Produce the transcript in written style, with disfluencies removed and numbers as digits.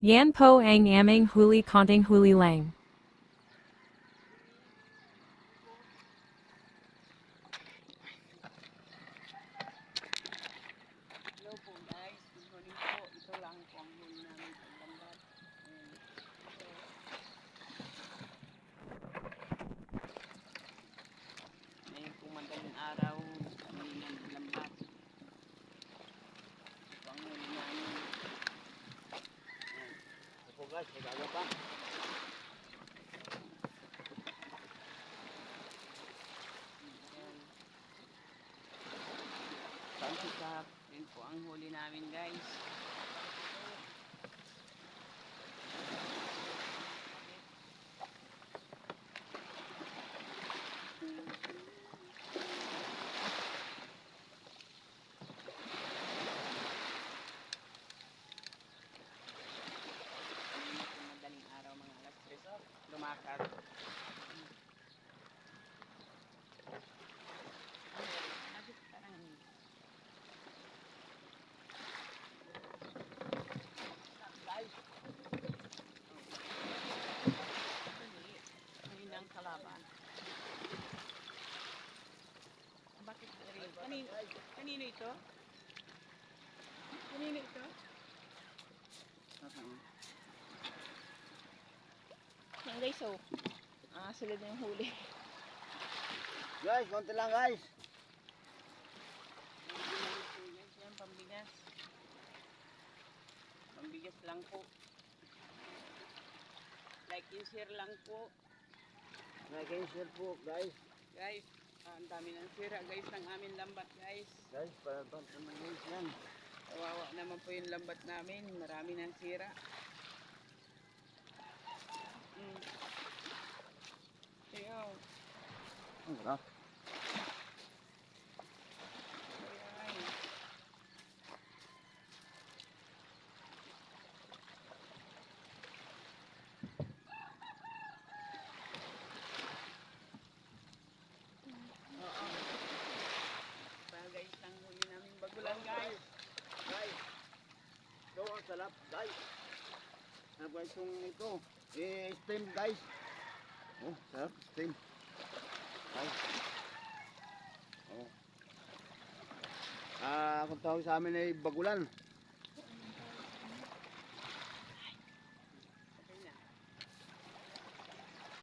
Yan po ang aming huli konting huli lang. Hello po guys, good morning po. Ito lang po ang huli namin paglambat. Ngayon po madaling araw, kami nga naglambat. Ito ang huli namin. Ito po guys, nagaga pa. Pansikap, yun po ang huli namin guys. Madaling araw mga alas 3 lumakad. Ang kalaban. Bakit rin? Kanino ito? Kanino ito? Yan guys, oh. Sunod na yung huli. Guys, konti lang guys. Yan, pambigas. Pambigas lang po. Like and share lang po. Nag-cancel po guys. Guys, ang dami ng sira guys ng aming lambat guys. Guys, para ito naman guys yan. Kawawa naman po yung lambat namin. Marami ng sira. Ayaw. Ang sarap. Ayan. Oo. Guys, ang huli namin bagulan guys. Guys, ito ang sarap guys. Sarap guys yung ito. Steam guys. Oh, sarap steam. Guys. Oh. Kung tawag sa amin ay bagulan.